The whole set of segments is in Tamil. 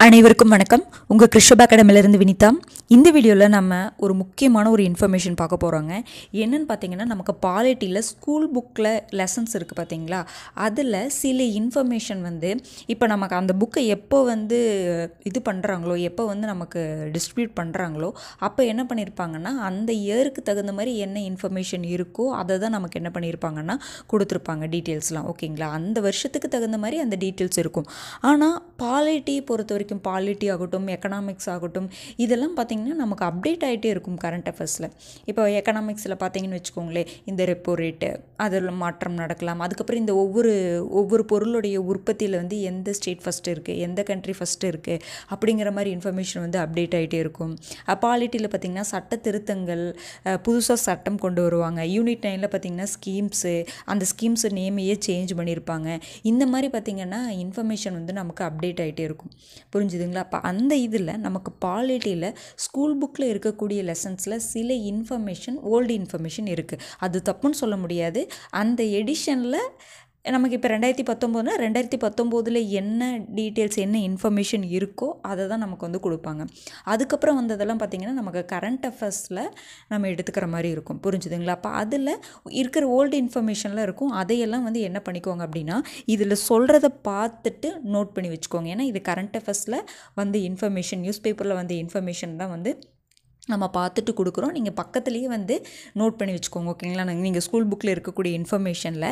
அனைவருக்கும் வணக்கம். உங்கள் கிருஷபா அகாடமிலேருந்து வினிதா. இந்த வீடியோவில் நம்ம ஒரு முக்கியமான ஒரு இன்ஃபர்மேஷன் பார்க்க போகிறோங்க. என்னென்னு பார்த்தீங்கன்னா, நமக்கு பாலிட்டியில் ஸ்கூல் புக்கில் லெசன்ஸ் இருக்குது பார்த்தீங்களா, அதில் சில இன்ஃபர்மேஷன் இப்போ நமக்கு அந்த புக்கை எப்போ இது பண்ணுறாங்களோ, எப்போ நமக்கு டிஸ்ட்ரிபியூட் பண்ணுறாங்களோ, அப்போ என்ன பண்ணியிருப்பாங்கன்னா, அந்த இயருக்கு தகுந்த மாதிரி என்ன இன்ஃபர்மேஷன் இருக்கோ அதை தான் நமக்கு என்ன பண்ணியிருப்பாங்கன்னா கொடுத்துருப்பாங்க, டீட்டெயில்ஸ்லாம். ஓகேங்களா, அந்த வருஷத்துக்கு தகுந்த மாதிரி அந்த டீட்டெயில்ஸ் இருக்கும். ஆனால் பாலிட்டி பொறுத்த வரைக்கும், பாலிட்டி ஆகட்டும், எக்கனாமிக்ஸ் ஆகட்டும், இதெல்லாம் பார்த்திங்கன்னா நமக்கு அப்டேட் ஆகிட்டே இருக்கும் கரண்ட் அஃபேர்ஸில். இப்போ எக்கனாமிக்ஸில் பார்த்திங்கன்னு வச்சுக்கோங்களேன், இந்த ரெப்போ ரேட்டு அதில் மாற்றம் நடக்கலாம். அதுக்கப்புறம் இந்த ஒவ்வொரு பொருளுடைய உற்பத்தியில் எந்த ஸ்டேட் ஃபஸ்ட்டு இருக்குது, எந்த கண்ட்ரி ஃபஸ்ட்டு இருக்குது, அப்படிங்கிற மாதிரி இன்ஃபர்மேஷன் அப்டேட் ஆகிட்டே இருக்கும். பாலிட்டியில் பார்த்திங்கன்னா சட்ட திருத்தங்கள், புதுசாக சட்டம் கொண்டு வருவாங்க. யூனிட் 9ல் பார்த்திங்கன்னா ஸ்கீம்ஸு, அந்த ஸ்கீம்ஸு நேமையே சேஞ்ச் பண்ணியிருப்பாங்க. இந்த மாதிரி பார்த்திங்கன்னா இன்ஃபர்மேஷன் நமக்கு அப்டேட் ஆகிட்டே இருக்கும். புரிஞ்சுதுங்களா? அப்போ அந்த இதில் நமக்கு பாலிட்டியில் ஸ்கூல் புக்கில் இருக்கக்கூடிய லெசன்ஸில் சில இன்ஃபர்மேஷன், ஓல்டு இன்ஃபர்மேஷன் இருக்குது. அது தப்புன்னு சொல்ல முடியாது. அந்த எடிஷனில் நமக்கு இப்போ 2019னா 2019 என்ன டீட்டெயில்ஸ், என்ன இன்ஃபர்மேஷன் இருக்கோ அதை தான் நமக்கு கொடுப்பாங்க. அதுக்கப்புறம் வந்ததெல்லாம் பார்த்திங்கன்னா நமக்கு கரண்ட் அஃபேர்ஸில் நம்ம எடுத்துக்கிற மாதிரி இருக்கும். புரிஞ்சுதுங்களா? அப்போ அதில் இருக்கிற ஓல்டு இன்ஃபர்மேஷன்லாம் இருக்கும். அதையெல்லாம் என்ன பண்ணிக்கோங்க அப்படின்னா, இதில் சொல்கிறத பார்த்துட்டு நோட் பண்ணி வச்சுக்கோங்க. ஏன்னா இது கரண்ட் அஃபேர்ஸில் இன்ஃபர்மேஷன், நியூஸ் பேப்பரில் இன்ஃபர்மேஷன் தான் நம்ம பார்த்துட்டு கொடுக்குறோம். நீங்கள் பக்கத்துலேயே நோட் பண்ணி வச்சுக்கோங்க. ஓகேங்களா? நீங்கள் ஸ்கூல் புக்கில் இருக்கக்கூடிய இன்ஃபர்மேஷனில்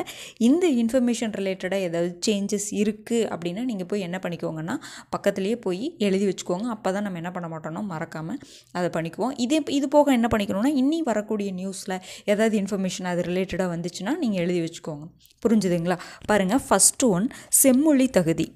இந்த இன்ஃபர்மேஷன் ரிலேட்டடாக ஏதாவது சேஞ்சஸ் இருக்குது அப்படின்னா நீங்கள் போய் என்ன பண்ணிக்கோங்கன்னா, பக்கத்துலேயே போய் எழுதி வச்சுக்கோங்க. அப்போ தான் நம்ம என்ன பண்ண மாட்டோம்னா மறக்காமல் அதை பண்ணிக்குவோம். இது போக என்ன பண்ணிக்கணும்னா, இன்னி வரக்கூடிய நியூஸில் ஏதாவது இன்ஃபர்மேஷன் அது ரிலேட்டடாக வந்துச்சுன்னா நீங்கள் எழுதி வச்சுக்கோங்க. புரிஞ்சுதுங்களா? பாருங்கள், ஃபஸ்ட்டு ஒன், செம்மொழி தகுதி.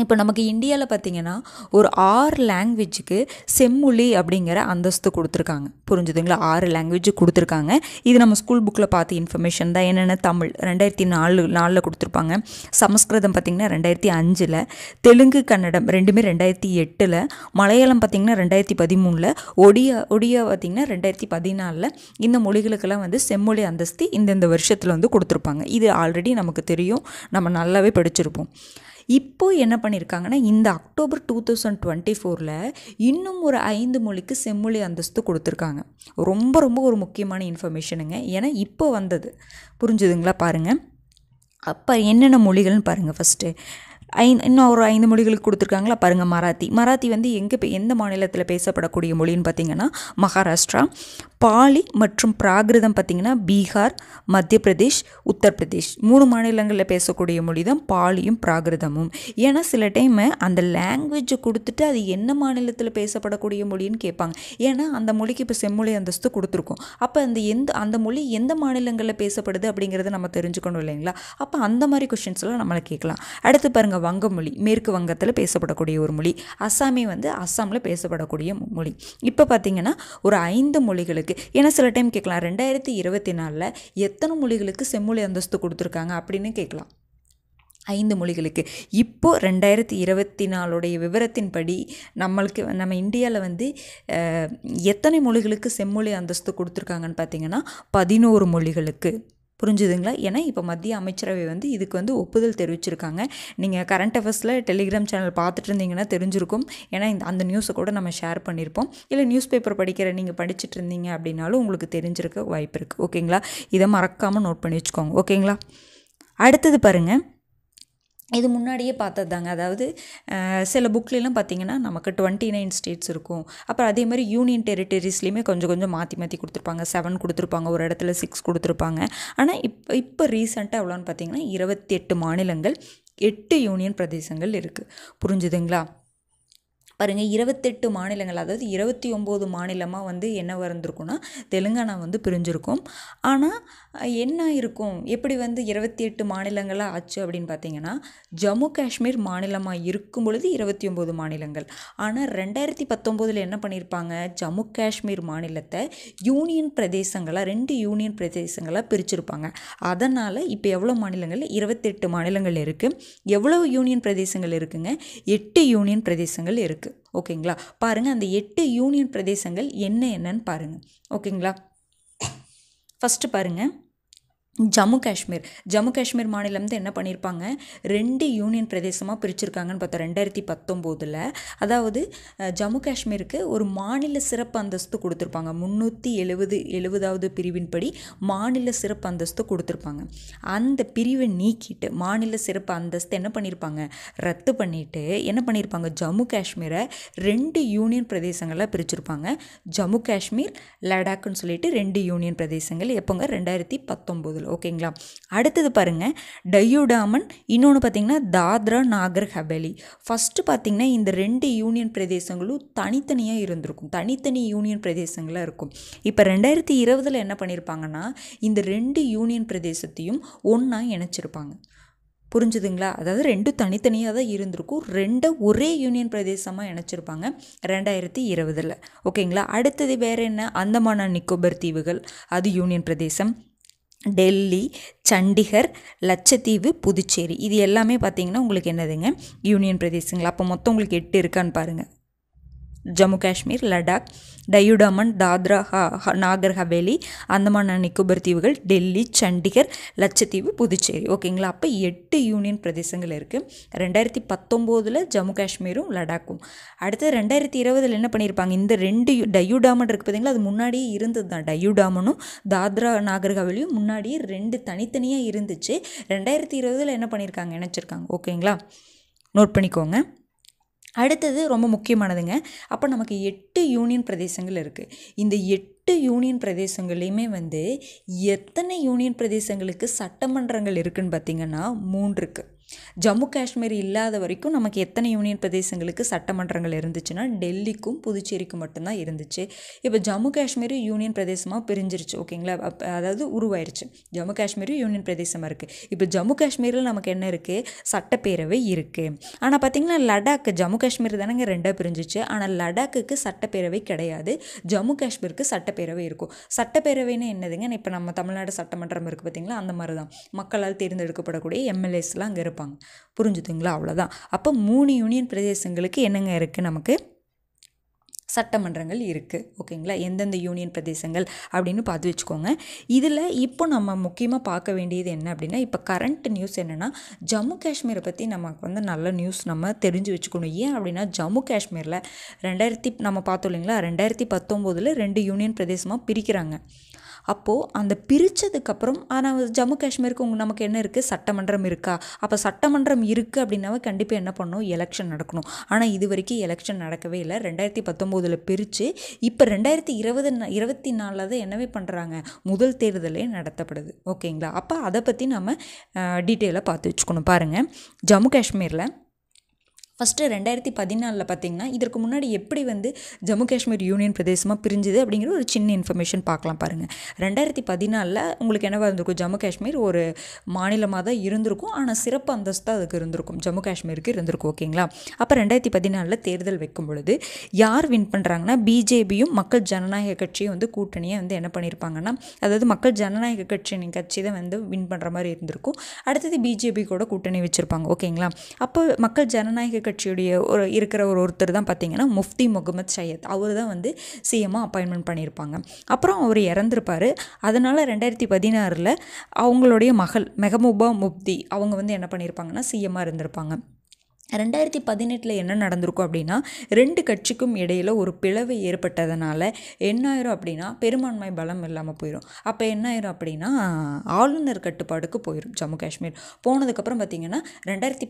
இப்போ நமக்கு இந்தியாவில் பார்த்திங்கன்னா ஒரு 6 லாங்குவேஜுக்கு செம்மொழி அப்படிங்கிற அந்தஸ்து கொடுத்துருக்காங்க. புரிஞ்சுதுங்களா? 6 லாங்குவேஜ் கொடுத்துருக்காங்க. இது நம்ம ஸ்கூல் புக்கில் பார்த்த இன்ஃபர்மேஷன் தான். என்னென்ன, தமிழ் 2004 கொடுத்துருப்பாங்க, சமஸ்கிருதம் பார்த்திங்கன்னா 2005, தெலுங்கு கன்னடம் ரெண்டுமே 2008, மலையாளம் பார்த்திங்கன்னா 2013, ஒடியா பார்த்திங்கன்னா 2014. இந்த மொழிகளுக்கெல்லாம் செம்மொழி அந்தஸ்து இந்த வருஷத்தில் கொடுத்துருப்பாங்க. இது ஆல்ரெடி நமக்கு தெரியும், நம்ம நல்லாவே படிச்சிருப்போம். இப்போது என்ன பண்ணியிருக்காங்கன்னா, இந்த அக்டோபர் 2024 இன்னும் ஒரு 5 மொழிக்கு செம்மொழி அந்தஸ்து கொடுத்துருக்காங்க. ரொம்ப ரொம்ப ஒரு முக்கியமான இன்ஃபர்மேஷனுங்க. ஏன்னா இப்போ வந்தது. புரிஞ்சுதுங்களா? பாருங்கள், அப்போ என்னென்ன மொழிகள்னு பாருங்கள். ஃபஸ்ட்டு இன்னும் ஒரு 5 மொழிகளுக்கு கொடுத்துருக்காங்களா பாருங்கள். மராத்தி எந்த மாநிலத்தில் பேசப்படக்கூடிய மொழின்னு பார்த்திங்கன்னா மகாராஷ்டிரா. பாலி மற்றும் பிராகிருதம் பார்த்திங்கன்னா பீகார், மத்திய பிரதேஷ், உத்தரப்பிரதேஷ் 3 மாநிலங்களில் பேசக்கூடிய மொழி தான் பாலியும் பிராகிருதமும். ஏன்னா சில டைம் அந்த லாங்குவேஜை கொடுத்துட்டு அது என்ன மாநிலத்தில் பேசப்படக்கூடிய மொழின்னு கேட்பாங்க. ஏன்னா அந்த மொழிக்கு இப்போ செம்மொழி அந்தஸ்து கொடுத்துருக்கோம். அப்போ அந்த மொழி எந்த மாநிலங்களில் பேசப்படுது அப்படிங்கிறத நம்ம தெரிஞ்சுக்கணும் இல்லைங்களா? அப்போ அந்த மாதிரி கொஷின்ஸ்லாம் நம்மளை கேட்கலாம். அடுத்து பாருங்கள், வங்கமொழி மேற்கு வங்கத்தில் பேசப்படக்கூடிய ஒரு மொழி. அசாமி அஸ்ஸாமில் பேசப்படக்கூடிய மொழி. இப்போ பார்த்திங்கன்னா ஒரு 5 மொழிகளுக்கு. ஏன்னா சில டைம் கேட்கலாம், 2024 எத்தனை மொழிகளுக்கு செம்மொழி அந்தஸ்து கொடுத்துருக்காங்க அப்படின்னு கேட்கலாம். 5 மொழிகளுக்கு. இப்போது 2024 விவரத்தின்படி நம்ம இந்தியாவில் எத்தனை மொழிகளுக்கு செம்மொழி அந்தஸ்து கொடுத்துருக்காங்கன்னு பார்த்திங்கன்னா 11 மொழிகளுக்கு. புரிஞ்சுதுங்களா? ஏன்னா இப்போ மத்திய அமைச்சரவை இதுக்கு ஒப்புதல் தெரிவிச்சிருக்காங்க. நீங்கள் கரண்ட் அஃபேர்ஸில் டெலிகிராம் சேனல் பார்த்துட்டு இருந்தீங்கன்னா தெரிஞ்சிருக்கும். ஏன்னா அந்த நியூஸை கூட நம்ம ஷேர் பண்ணியிருப்போம். இல்லை நியூஸ் பேப்பர் நீங்கள் படிச்சுட்டு இருந்தீங்க அப்படின்னாலும் உங்களுக்கு தெரிஞ்சிருக்க வாய்ப்பு இருக்குது. ஓகேங்களா? இதை மறக்காமல் நோட் பண்ணி வச்சுக்கோங்க. ஓகேங்களா? அடுத்தது பாருங்கள், இது முன்னாடியே பார்த்தது தாங்க. அதாவது சில புக்லாம் பார்த்திங்கன்னா நமக்கு 29 ஸ்டேட்ஸ் இருக்கும். அப்புறம் அதே மாதிரி யூனியன் டெரிட்டரிஸ்லேயுமே கொஞ்சம் மாற்றி கொடுத்துருப்பாங்க. 7 கொடுத்துருப்பாங்க, ஒரு இடத்துல 6 கொடுத்துருப்பாங்க. ஆனால் இப்போ ரீசெண்டாக எவ்வளோன்னு பார்த்திங்கன்னா 28 மாநிலங்கள், 8 யூனியன் பிரதேசங்கள் இருக்குது. புரிஞ்சுதுங்களா? பாருங்கள், 28 மாநிலங்கள், அதாவது 29 மாநிலமாக என்ன இருந்திருக்குன்னா தெலுங்கானா பிரிஞ்சிருக்கும். ஆனால் என்ன இருக்கும், எப்படி 28 மாநிலங்களாக ஆச்சு அப்படின்னு பார்த்தீங்கன்னா, ஜம்மு காஷ்மீர் மாநிலமாக இருக்கும் பொழுது 29 மாநிலங்கள். ஆனால் 2019 என்ன பண்ணியிருப்பாங்க, ஜம்மு காஷ்மீர் மாநிலத்தை யூனியன் பிரதேசங்களாக 2 யூனியன் பிரதேசங்களாக பிரிச்சிருப்பாங்க. அதனால் இப்போ எவ்வளோ மாநிலங்கள், 28 மாநிலங்கள் இருக்குது. எவ்வளோ யூனியன் பிரதேசங்கள் இருக்குங்க, 8 யூனியன் பிரதேசங்கள் இருக்குது. ஓகேங்களா? பாருங்கள், அந்த 8 யூனியன் பிரதேசங்கள் என்னன்னு பாருங்கள். ஓகேங்களா? ஃபஸ்ட்டு பாருங்கள், ஜம்மு காஷ்மீர் மாநிலம் வந்து என்ன பண்ணியிருப்பாங்க, 2 யூனியன் பிரதேசமாக பிரிச்சிருக்காங்கன்னு பார்த்தோம் 2019. அதாவது ஜம்மு காஷ்மீருக்கு ஒரு மாநில சிறப்பு அந்தஸ்து கொடுத்துருப்பாங்க. 370வது பிரிவின்படி மாநில சிறப்பு அந்தஸ்து கொடுத்துருப்பாங்க. அந்த பிரிவை நீக்கிட்டு மாநில சிறப்பு அந்தஸ்து என்ன பண்ணியிருப்பாங்க, ரத்து பண்ணிட்டு என்ன பண்ணியிருப்பாங்க, ஜம்மு காஷ்மீரை 2 யூனியன் பிரதேசங்களாக பிரிச்சிருப்பாங்க. ஜம்மு காஷ்மீர், லடாக்குன்னு சொல்லிட்டு 2 யூனியன் பிரதேசங்கள் எப்போங்க, 2019. ஓகேங்களா. அடுத்தது பாருங்கள், டையூடாமன், இன்னொன்று பார்த்திங்கன்னா தாத்ரா நாகர் ஹவேலி. ஃபஸ்ட்டு பார்த்திங்கன்னா இந்த 2 யூனியன் பிரதேசங்களும் தனித்தனியாக இருந்திருக்கும், தனித்தனி யூனியன் பிரதேசங்களாக இருக்கும். இப்போ 2020 என்ன பண்ணியிருப்பாங்கன்னா இந்த 2 யூனியன் பிரதேசத்தையும் ஒன்றா இணைச்சிருப்பாங்க. புரிஞ்சுதுங்களா. அதாவது 2 தனித்தனியாக தான் இருந்திருக்கும், 2 ஒரே யூனியன் பிரதேசமாக இணைச்சிருப்பாங்க 2020. ஓகேங்களா. அடுத்தது வேறு என்ன, அந்தமான் அண்ட் நிக்கோபர் தீவுகள், அது யூனியன் பிரதேசம். டெல்லி, சண்டிகர், லட்சத்தீவு, புதுச்சேரி, இது எல்லாமே பார்த்திங்கன்னா உங்களுக்கு என்னதுங்க, யூனியன் பிரதேசங்களா. அப்போ மொத்தம் உங்களுக்கு 8 இருக்கான்னு பாருங்கள். ஜம்மு காஷ்மீர், லடாக், டையூடாமன், தாத்ரா நாகர் ஹவேலி, அந்தமான் அண்ட் நிக்கோபர் தீவுகள், டெல்லி, சண்டிகர், லட்சத்தீவு, புதுச்சேரி. ஓகேங்களா. அப்போ 8 யூனியன் பிரதேசங்கள் இருக்குது 2019 ஜம்மு காஷ்மீரும் லடாக்கும். அடுத்து 2020 என்ன பண்ணியிருப்பாங்க, இந்த 2 டையூடாமன் இருக்குது பார்த்தீங்களா, அது முன்னாடியே இருந்தது தான். டையூடாமனும் தாத்ரா நாகர் ஹவேலியும் முன்னாடியே 2 தனித்தனியாக இருந்துச்சு. 2020 என்ன பண்ணியிருக்காங்க, இணைச்சிருக்காங்க. ஓகேங்களா, நோட் பண்ணிக்கோங்க. அடுத்தது ரொம்ப முக்கியமானதுங்க. அப்போ நமக்கு 8 யூனியன் பிரதேசங்கள் இருக்குது. இந்த 8 யூனியன் பிரதேசங்கள்லையுமே வந்து எத்தனை யூனியன் பிரதேசங்களுக்கு சட்டமன்றங்கள் இருக்குதுன்னு பார்த்திங்கன்னா 3 இருக்குது. ஜம்மு காஷ்மீர் இல்லாத வரைக்கும் நமக்கு எத்தனை யூனியன் பிரதேசங்களுக்கு சட்டமன்றங்கள் இருந்துச்சுன்னா டெல்லிக்கும் புதுச்சேரிக்கும் மட்டும்தான் இருந்துச்சு. இப்போ ஜம்மு காஷ்மீரும் யூனியன் பிரதேசமாக பிரிஞ்சிருச்சு. ஓகேங்களா. அதாவது உருவாயிருச்சு. ஜம்மு காஷ்மீரும் யூனியன் பிரதேசமாக இருக்குது. இப்போ ஜம்மு காஷ்மீரில் நமக்கு என்ன இருக்குது, சட்டப்பேரவை இருக்குது. ஆனால் பார்த்திங்கன்னா லடாக், ஜம்மு காஷ்மீர் தானேங்க 2ஆக பிரிஞ்சிச்சு. ஆனால் லடாக்குக்கு சட்டப்பேரவை கிடையாது, ஜம்மு காஷ்மீருக்கு சட்டப்பேரவை இருக்கும். சட்டப்பேரவைன்னு என்னதுங்க, இப்போ நம்ம தமிழ்நாடு சட்டமன்றம் இருக்குது பார்த்திங்களா, அந்த மாதிரி தான் மக்களால் தேர்ந்தெடுக்கப்படக்கூடிய எம்எல்ஏஸ்லாம் அங்கே இருப்பாங்க. புரிஞ்சுதுங்களா. அவ்வளோதான். அப்போ 3 யூனியன் பிரதேசங்களுக்கு என்னங்க இருக்குது, நமக்கு சட்டமன்றங்கள் இருக்குது. ஓகேங்களா. எந்தெந்த யூனியன் பிரதேசங்கள் அப்படின்னு பார்த்து வச்சுக்கோங்க. இதில் இப்போ நம்ம முக்கியமாக பார்க்க வேண்டியது என்ன அப்படின்னா, இப்போ கரண்ட் நியூஸ் என்னென்னா, ஜம்மு காஷ்மீரை பற்றி நமக்கு வந்து நல்ல நியூஸ் நம்ம தெரிஞ்சு வச்சுக்கணும். ஏன் அப்படின்னா ஜம்மு காஷ்மீரில் நம்ம பார்த்தோம் இல்லைங்களா, 2019 2 யூனியன் பிரதேசமாக பிரிக்கிறாங்க. அப்போது அந்த பிரித்ததுக்கப்புறம் ஆனால் ஜம்மு காஷ்மீருக்கு நமக்கு என்ன இருக்குது, சட்டமன்றம் இருக்கா. அப்போ சட்டமன்றம் இருக்குது அப்படின்னாவே கண்டிப்பாக என்ன பண்ணணும், எலெக்ஷன் நடக்கணும். ஆனால் இது வரைக்கும் எலெக்ஷன் நடக்கவே இல்லை. 2019 பிரித்து இப்போ 2024 தான் என்னவே பண்ணுறாங்க, முதல் தேர்தலே நடத்தப்படுது. ஓகேங்களா. அப்போ அதை பற்றி நம்ம டீட்டெயிலாக பார்த்து வச்சுக்கணும். பாருங்கள், ஜம்மு காஷ்மீரில் ஃபஸ்ட்டு 2014 பார்த்திங்கன்னா இதற்கு முன்னாடி எப்படி வந்து ஜம்மு காஷ்மீர் யூனியன் பிரதேசமாக பிரிஞ்சுது அப்படிங்கிற ஒரு சின்ன இன்ஃபர்மேஷன் பார்க்கலாம். பாருங்கள், 2014 உங்களுக்கு என்னவாக இருந்திருக்கும், ஜம்மு காஷ்மீர் ஒரு மாநிலமாக தான் இருந்திருக்கும். ஆனால் சிறப்பு அந்தஸ்து அதுக்கு இருந்திருக்கும், ஜம்மு காஷ்மீருக்கு இருந்திருக்கும். ஓகேங்களா. அப்போ 2014 தேர்தல் வைக்கும் பொழுது யார் வின் பண்ணுறாங்கன்னா, பிஜேபியும் மக்கள் ஜனநாயக கட்சியும் வந்து கூட்டணியை வந்து என்ன பண்ணியிருப்பாங்கன்னா, அதாவது மக்கள் ஜனநாயக கட்சி தான் வந்து வின் பண்ணுற மாதிரி இருந்திருக்கும். அடுத்தது பிஜேபி கூட கூட்டணி வச்சுருப்பாங்க. ஓகேங்களா. அப்போ மக்கள் ஜனநாயக கட்சியுடைய இருக்கிற ஒருத்தர் தான் பார்த்திங்கன்னா முஃப்தி முகமது சையத். அவர் தான் வந்து சிஎம்மாக அப்பாயின்மெண்ட் பண்ணியிருப்பாங்க. அப்புறம் அவர் இறந்துருப்பார். அதனால் 2016 அவங்களுடைய மகள் மெஹபூபா முஃப்தி அவங்க வந்து என்ன பண்ணியிருப்பாங்கன்னா சிஎம்மாக இருந்திருப்பாங்க. 2018 என்ன நடந்திருக்கும் அப்படின்னா, 2 கட்சிக்கும் இடையில் ஒரு பிளவு ஏற்பட்டதுனால என்ன ஆயிரும் அப்படின்னா, பெரும்பான்மை பலம் இல்லாமல் போயிடும். அப்போ என்ன ஆயிரும் அப்படின்னா, ஆளுநர் கட்டுப்பாடுக்கு போயிடும் ஜம்மு காஷ்மீர். போனதுக்கப்புறம் பார்த்திங்கன்னா 2019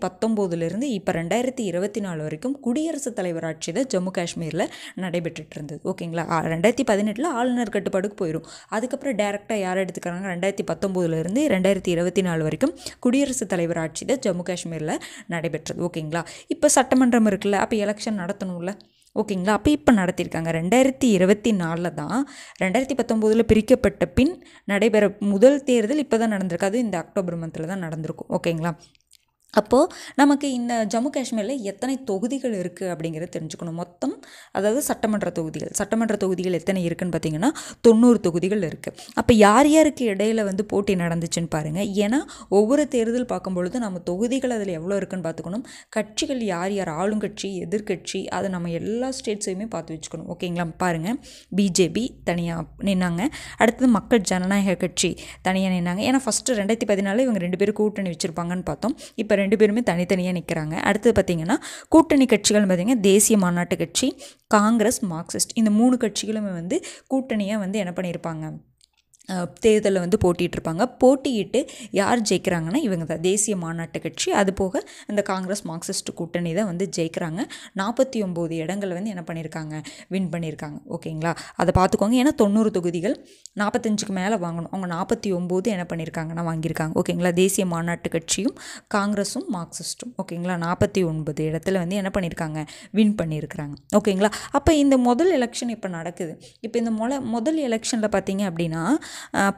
இப்போ 2024 வரைக்கும் குடியரசுத் தலைவர் ஆட்சி தான் ஜம்மு காஷ்மீரில் நடைபெற்றுட்டு இருந்தது. ஓகேங்களா. 2018 ஆளுநர் கட்டுப்பாடுக்கு போயிடும். அதுக்கப்புறம் டேரெக்டாக யார் எடுத்துக்கிறாங்க, 2019 2024 வரைக்கும் குடியரசுத் தலைவர் ஆட்சி தான் ஜம்மு காஷ்மீரில் நடைபெற்றது. ஓகேங்களா. இப்போ சட்டமன்றம் இருக்குல்ல, அப்போ எலெக்ஷன் நடத்தணும்ல. ஓகேங்களா. அப்போ இப்போ நடத்தியிருக்காங்க. 2024 தான் 2019 பிரிக்கப்பட்ட பின் நடைபெற முதல் தேர்தல் இப்போ தான் நடந்திருக்கு. அது இந்த அக்டோபர் மந்தில் தான் நடந்திருக்கும். ஓகேங்களா. அப்போது நமக்கு இந்த ஜம்மு காஷ்மீரில் எத்தனை தொகுதிகள் இருக்குது அப்படிங்கிறத தெரிஞ்சுக்கணும். மொத்தம் அதாவது சட்டமன்ற தொகுதிகள் எத்தனை இருக்குதுன்னு பார்த்திங்கன்னா 90 தொகுதிகள் இருக்குது. அப்போ யார் யாருக்கு இடையில வந்து போட்டி நடந்துச்சுன்னு பாருங்கள். ஏன்னா ஒவ்வொரு தேர்தல் பார்க்கும்பொழுது நம்ம தொகுதிகள் அதில் எவ்வளோ இருக்குன்னு பார்த்துக்கணும். கட்சிகள் யார் யார், ஆளுங்கட்சி, எதிர்கட்சி, அதை நம்ம எல்லா ஸ்டேட்ஸையுமே பார்த்து வச்சுக்கணும். ஓகேங்களா? பாருங்கள், பிஜேபி தனியாக நின்னாங்க. அடுத்தது மக்கள் ஜனநாயக கட்சி தனியாக நின்னாங்க. ஏன்னா ஃபஸ்ட்டு 2014 இவங்க 2 பேரும் கூட்டணி வச்சுருப்பாங்கன்னு பார்த்தோம். இப்போ 2 பேருமே தனித்தனியாக நிற்கிறாங்க. அடுத்தது பார்த்திங்கன்னா கூட்டணி கட்சிகள் பார்த்திங்கன்னா தேசிய மாநாட்டு கட்சி, காங்கிரஸ், மார்க்சிஸ்ட், இந்த 3 கட்சிகளுமே வந்து கூட்டணியாக வந்து என்ன பண்ணியிருப்பாங்க, தேர்தலில் வந்து போட்டிகிட்ருப்பாங்க. போட்டியிட்டு யார் ஜெயிக்கிறாங்கன்னா இவங்க தான் தேசிய மாநாட்டு கட்சி. அது போக இந்த காங்கிரஸ் மார்க்சிஸ்ட் கூட்டணி தான் வந்து ஜெயிக்கிறாங்க. 49 இடங்களை வந்து என்ன பண்ணியிருக்காங்க, வின் பண்ணியிருக்காங்க. ஓகேங்களா? அதை பார்த்துக்கோங்க. ஏன்னா 90 தொகுதிகள் 45க்கு மேலே வாங்கணும். அவங்க 49 என்ன பண்ணியிருக்காங்கன்னா வாங்கியிருக்காங்க. ஓகேங்களா? தேசிய மாநாட்டு கட்சியும் காங்கிரஸும் மார்க்சிஸ்ட்டும் ஓகேங்களா 49 இடத்துல வந்து என்ன பண்ணியிருக்காங்க, வின் பண்ணியிருக்கிறாங்க. ஓகேங்களா? அப்போ இந்த முதல் எலெக்ஷன் இப்போ நடக்குது. இப்போ இந்த முதல் எலெக்ஷனில் பார்த்தீங்க அப்படின்னா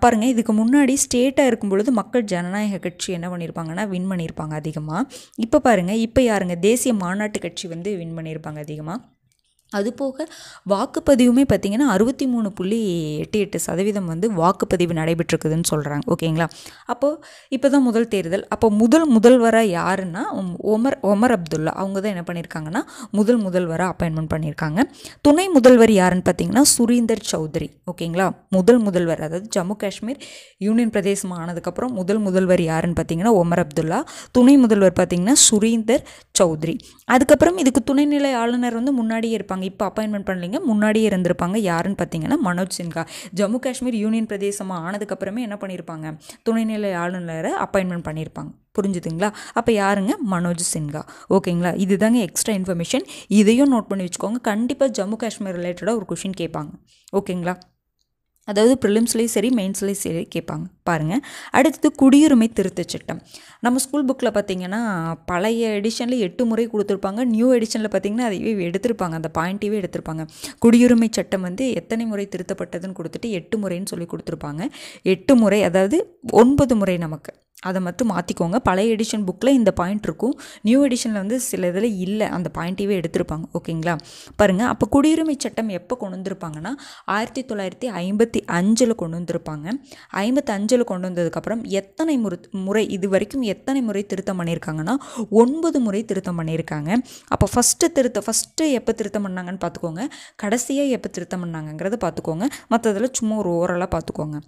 பாருங்கள், இதுக்கு முன்னாடி ஸ்டேட்டாக இருக்கும் பொழுது மக்கள் ஜனநாயக கட்சி என்ன பண்ணியிருப்பாங்கன்னா வின் பண்ணியிருப்பாங்க அதிகமாக. இப்போ பாருங்கள், இப்போ யாருங்க, தேசிய மாநாட்டு கட்சி வந்து வின் பண்ணியிருப்பாங்க அதிகமாக. அதுபோக வாக்குப்பதிவுமே பார்த்திங்கன்னா 63.88% வந்து வாக்குப்பதிவு நடைபெற்றிருக்குதுன்னு சொல்கிறாங்க. ஓகேங்களா? அப்போது இப்போ தான் முதல் தேர்தல். அப்போ முதல்வராக யாருன்னா ஒமர் அப்துல்லா, அவங்க தான் என்ன பண்ணியிருக்காங்கன்னா முதல்வராக அப்பாயின்மெண்ட் பண்ணியிருக்காங்க. துணை முதல்வர் யாருன்னு பார்த்திங்கன்னா சுரீந்தர் சௌத்ரி. ஓகேங்களா? முதல்வர், அதாவது ஜம்மு காஷ்மீர் யூனியன் பிரதேசம் ஆனதுக்கப்புறம் முதல்வர் யாருன்னு பார்த்திங்கன்னா ஒமர் அப்துல்லா. துணை முதல்வர் பார்த்திங்கன்னா சுரீந்தர் சௌத்ரி. அதுக்கப்புறம் இதுக்கு துணைநிலை ஆளுநர் வந்து முன்னாடியே இருப்பாங்க. இப்போ அப்பாயின்மெண்ட் பண்ணலைங்க, முன்னாடியே இருந்திருப்பாங்க. யாருன்னு பார்த்தீங்கன்னா மனோஜ் சின்ஹா. ஜம்மு காஷ்மீர் யூனியன் பிரதேசமாக ஆனதுக்கப்புறமே என்ன பண்ணியிருப்பாங்க, துணைநிலை ஆளுநரை அப்பாயின்மெண்ட் பண்ணியிருப்பாங்க. புரிஞ்சுதுங்களா? அப்போ யாருங்க, மனோஜ் சின்ஹா. ஓகேங்களா? இதுதாங்க எக்ஸ்ட்ரா இன்ஃபர்மேஷன். இதையும் நோட் பண்ணி வச்சுக்கோங்க. கண்டிப்பாக ஜம்மு காஷ்மீர் ரிலேட்டடாக ஒரு கொஷின் கேட்பாங்க. ஓகேங்களா? அதாவது ப்ரிலிம்ஸ்லேயும் சரி மெயின்ஸ்லேயும் சரி கேட்பாங்க. பாருங்கள், அடுத்தது குடியுரிமை திருத்தச் சட்டம். நம்ம ஸ்கூல் புக்கில் பார்த்திங்கன்னா பழைய எடிஷனில் 8 முறை கொடுத்துருப்பாங்க. நியூ எடிஷனில் பார்த்திங்கன்னா அதையே எடுத்திருப்பாங்க, அந்த பாயிண்ட்டையே எடுத்திருப்பாங்க. குடியுரிமை சட்டம் வந்து எத்தனை முறை திருத்தப்பட்டதுன்னு கொடுத்துட்டு 8 முறைன்னு சொல்லி கொடுத்துருப்பாங்க. 8 முறை, அதாவது 9 முறை நமக்கு. அதை மட்டும் மாற்றிக்கோங்க. பழைய எடிஷன் புக்கில் இந்த பாயிண்ட் இருக்கும், நியூ எடிஷனில் வந்து சில இதில் இல்லை, அந்த பாயிண்ட்டையே எடுத்திருப்பாங்க. ஓகேங்களா? பாருங்கள், அப்போ குடியுரிமை சட்டம் எப்போ கொண்டு வந்திருப்பாங்கன்னா 1955 கொண்டு வந்திருப்பாங்க. 55 கொண்டு வந்ததுக்கப்புறம் எத்தனை முறை இது வரைக்கும் எத்தனை முறை திருத்தம் பண்ணியிருக்காங்கன்னா 9 முறை திருத்தம் பண்ணியிருக்காங்க. அப்போ ஃபஸ்ட்டு எப்போ திருத்தம் பண்ணாங்கன்னு பார்த்துக்கோங்க, கடைசியாக எப்போ திருத்தம் பண்ணாங்கங்கிறத பார்த்துக்கோங்க. மற்றதில் சும்மா ஒரு ஓரலாக பார்த்துக்கோங்க.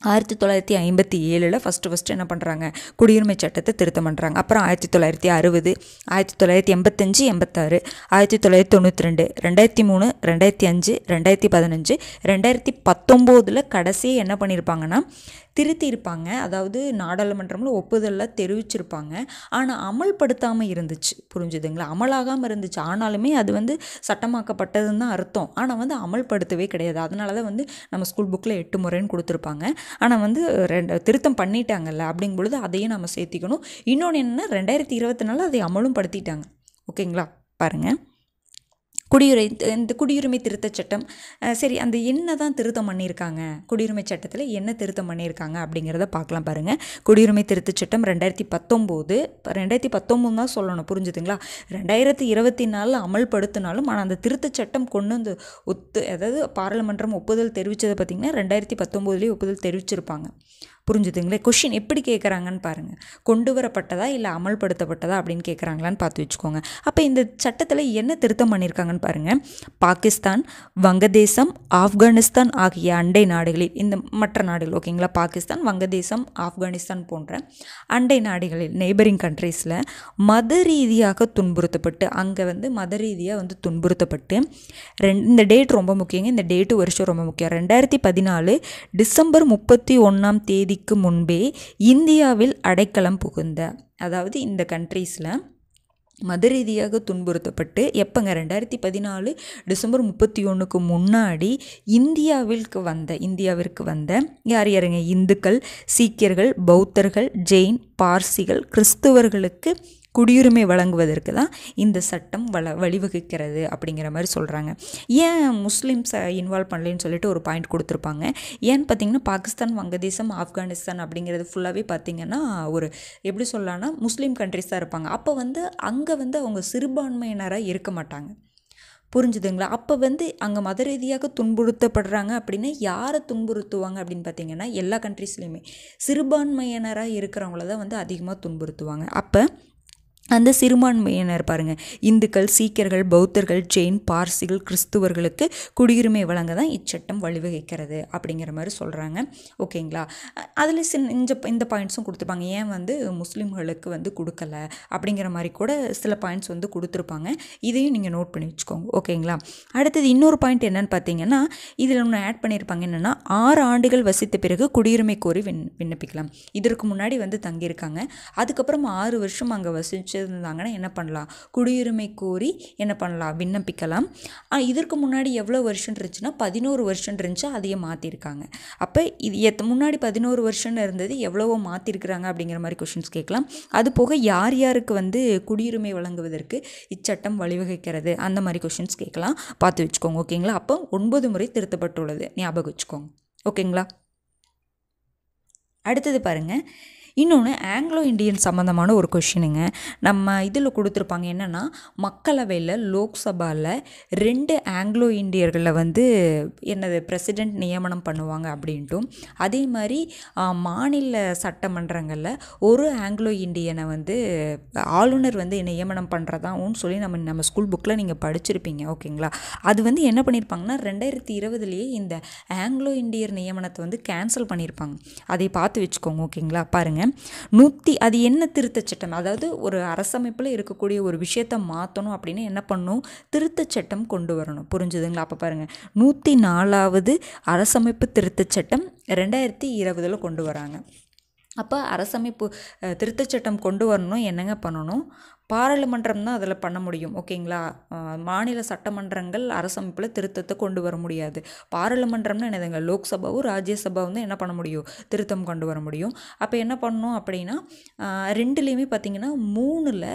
1957 ஃபஸ்ட்டு என்ன பண்ணுறாங்க, குடியுரிமை சட்டத்தை திருத்தம் பண்ணுறாங்க. அப்புறம் 1960, 1985, 86, 1992, 2003, 2005, 2015, 2019 கடைசியாக என்ன பண்ணியிருப்பாங்கன்னா திருத்தியிருப்பாங்க. அதாவது நாடாளுமன்றமில் ஒப்புதலில் தெரிவிச்சிருப்பாங்க. ஆனால் அமல்படுத்தாமல் இருந்துச்சு. புரிஞ்சுதுங்களா? அமலாகாமல் இருந்துச்சு. ஆனாலுமே அது வந்து சட்டமாக்கப்பட்டதுன்னு தான் அர்த்தம். ஆனால் வந்து அமல்படுத்தவே கிடையாது. அதனால தான் வந்து நம்ம ஸ்கூல் புக்கில் 8 முறைன்னு கொடுத்துருப்பாங்க. ஆனால் வந்து திருத்தம் பண்ணிட்டாங்கல்ல, அப்படிங்கும் பொழுது அதையும் நம்ம சேர்த்திக்கணும். இன்னொன்று என்னென்னா 2024 அதை அமலும் படுத்திட்டாங்க. ஓகேங்களா? பாருங்கள், இந்த குடியுரிமை திருத்தச் சட்டம் சரி, அந்த என்ன தான் திருத்தம் பண்ணியிருக்காங்க, குடியுரிமை சட்டத்தில் என்ன திருத்தம் பண்ணியிருக்காங்க அப்படிங்கிறத பார்க்கலாம். பாருங்கள், குடியுரிமை திருத்தச் சட்டம் 2019 தான் சொல்லணும். புரிஞ்சுதுங்களா? 2024 அமல்படுத்தினாலும் ஆனால் அந்த திருத்தச் சட்டம் கொண்டு வந்து அதாவது பாராளுமன்றம் ஒப்புதல் தெரிவித்ததை பார்த்திங்கன்னா 2019 ஒப்புதல் தெரிவிச்சிருப்பாங்க. புரிஞ்சுதுங்களே? கொஷின் எப்படி கேட்குறாங்கன்னு பாருங்கள். கொண்டு வரப்பட்டதா இல்லை அமல்படுத்தப்பட்டதா அப்படின்னு கேட்குறாங்களான்னு பார்த்து வச்சுக்கோங்க. அப்போ இந்த சட்டத்தில் என்ன திருத்தம் பண்ணியிருக்காங்கன்னு பாருங்கள். பாகிஸ்தான், வங்கதேசம், ஆப்கானிஸ்தான் ஆகிய அண்டை நாடுகளில், இந்த மற்ற நாடுகள் ஓகேங்களா, பாகிஸ்தான், வங்கதேசம், ஆப்கானிஸ்தான் போன்ற அண்டை நாடுகளில், நெய்பரிங் கண்ட்ரீஸில் மத ரீதியாக துன்புறுத்தப்பட்டு, அங்கே வந்து மத ரீதியாக வந்து துன்புறுத்தப்பட்டு, இந்த டேட் ரொம்ப முக்கியங்க, இந்த டேட்டு வருஷம் ரொம்ப முக்கியம். 2014 டிசம்பர் 31 முன்பே இந்தியாவில் அடைக்கலம் புகுந்த, அதாவது இந்த கண்ட்ரீஸில் மத ரீதியாக துன்புறுத்தப்பட்டு எப்போங்க 2014 டிசம்பர் 31 முன்னாடி இந்தியாவிற்கு வந்த யாருங்க, இந்துக்கள், சீக்கியர்கள், பௌத்தர்கள், ஜெயின், பார்சிகள், கிறிஸ்துவர்களுக்கு குடியுரிமை வழங்குவதற்கு தான் இந்த சட்டம் வழிவகுக்கிறது அப்படிங்கிற மாதிரி சொல்கிறாங்க. ஏன் முஸ்லீம்ஸை இன்வால்வ் பண்ணலன்னு சொல்லிட்டு ஒரு பாயிண்ட் கொடுத்துருப்பாங்க. ஏன்னு பார்த்தீங்கன்னா பாகிஸ்தான், வங்கதேசம், ஆப்கானிஸ்தான் அப்படிங்கிறது ஃபுல்லாகவே பார்த்திங்கன்னா ஒரு எப்படி சொல்லலாம்னா முஸ்லீம் கண்ட்ரிஸ் தான் இருப்பாங்க. அப்போ வந்து அங்கே வந்து அவங்க சிறுபான்மையினராக இருக்க மாட்டாங்க. புரிஞ்சுதுங்களா? அப்போ வந்து அங்கே மத ரீதியாக துன்புறுத்தப்படுறாங்க அப்படின்னா யாரை துன்புறுத்துவாங்க அப்படின்னு பார்த்தீங்கன்னா எல்லா கண்ட்ரிஸ்லையுமே சிறுபான்மையினராக இருக்கிறவங்கள தான் வந்து அதிகமாக துன்புறுத்துவாங்க. அப்போ அந்த சிறுபான்மையினர் பாருங்கள், இந்துக்கள், சீக்கியர்கள், பௌத்தர்கள், ஜெயின், பார்சிகள், கிறிஸ்துவர்களுக்கு குடியுரிமை வழங்க தான் இச்சட்டம் வழிவகுக்கிறது அப்படிங்கிற மாதிரி சொல்கிறாங்க. ஓகேங்களா? அதில் இந்த பாயிண்ட்ஸும் கொடுத்துருப்பாங்க. ஏன் வந்து முஸ்லீம்களுக்கு வந்து கொடுக்கல அப்படிங்கிற மாதிரி கூட சில பாயிண்ட்ஸ் வந்து கொடுத்துருப்பாங்க. இதையும் நீங்கள் நோட் பண்ணி வச்சுக்கோங்க. ஓகேங்களா? அடுத்தது இன்னொரு பாயிண்ட் என்னென்னு பார்த்தீங்கன்னா இதில் ஒன்று ஆட் பண்ணியிருப்பாங்க. என்னென்னா 6 ஆண்டுகள் வசித்த பிறகு குடியுரிமை கோரி விண்ணப்பிக்கலாம். இதற்கு முன்னாடி வந்து தங்கியிருக்காங்க, அதுக்கப்புறம் 6 வருஷம் அங்கே வசிச்சு இருந்தாங்கன்னா என்ன பண்ணலாம்? குடியுரிமை கோரி என்ன பண்ணலாம்? விண்ணப்பிக்கலாம். இதற்கு முன்னாடி எவ்வளோ வருஷம் இருந்துச்சுன்னா 11 வருஷம் இருந்துச்சு, அதையே மாற்றிருக்காங்க. அப்போ இது முன்னாடி 11 வருஷம் இருந்தது எவ்வளவோ மாற்றிருக்கிறாங்க அப்படிங்கிற மாதிரி கொஷின்ஸ் கேட்கலாம். அது போக யார் யாருக்கு வந்து குடியுரிமை வழங்குவதற்கு இச்சட்டம் வழிவகுக்கிறது அந்த மாதிரி கொஷின்ஸ் கேட்கலாம். பார்த்து வச்சுக்கோங்க. ஓகேங்களா? அப்போ 9 முறை திருத்தப்பட்டுள்ளது, ஞாபகம் வச்சுக்கோங்க. ஓகேங்களா? அடுத்தது பாருங்கள், இன்னொன்று ஆங்கிலோ இண்டியன் சம்மந்தமான ஒரு கொஷினுங்க. நம்ம இதில் கொடுத்துருப்பாங்க. என்னென்னா மக்களவையில் லோக்சபாவில் 2 ஆங்கிலோ இண்டியர்களை வந்து என்னது பிரசிடெண்ட் நியமனம் பண்ணுவாங்க அப்படின்ட்டும், அதே மாதிரி மாநில சட்டமன்றங்களில் ஒரு ஆங்கிலோ இண்டியனை வந்து ஆளுநர் வந்து நியமனம் பண்ணுறதாவும் சொல்லி நம்ம ஸ்கூல் புக்கில் நீங்கள் படிச்சிருப்பீங்க. ஓகேங்களா? அது வந்து என்ன பண்ணியிருப்பாங்கன்னா 2020 இந்த ஆங்கிலோ இண்டியர் நியமனத்தை வந்து கேன்சல் பண்ணியிருப்பாங்க. அதை பார்த்து வச்சுக்கோங்க. ஓகேங்களா? பாருங்கள், அது என்ன திருத்த சட்டம், அதாவது ஒரு அரசமைப்பில் இருக்கக்கூடிய ஒரு விஷயத்தை மாற்றணும் அப்படின்னு என்ன பண்ணணும்? திருத்த சட்டம் கொண்டு வரணும். புரிஞ்சுதுங்களா? அப்போ பாருங்கள், 104வது அரசமைப்பு திருத்த சட்டம் 2020 கொண்டு வராங்க. அப்போ அரசமைப்பு திருத்த சட்டம் கொண்டு வரணும். என்னங்க பண்ணணும்? பாராளுமன்றம் தான் அதில் பண்ண முடியும். ஓகேங்களா? மாநில சட்டமன்றங்கள் அரசமைப்பில் திருத்தத்தை கொண்டு வர முடியாது. பாராளுமன்றம்னு என்னதுங்க? லோக்சபாவும் ராஜ்யசபாவும் தான் என்ன பண்ண முடியும்? திருத்தம் கொண்டு வர முடியும். அப்போ என்ன பண்ணணும் அப்படின்னா 2லேயுமே பார்த்திங்கன்னா 3ல்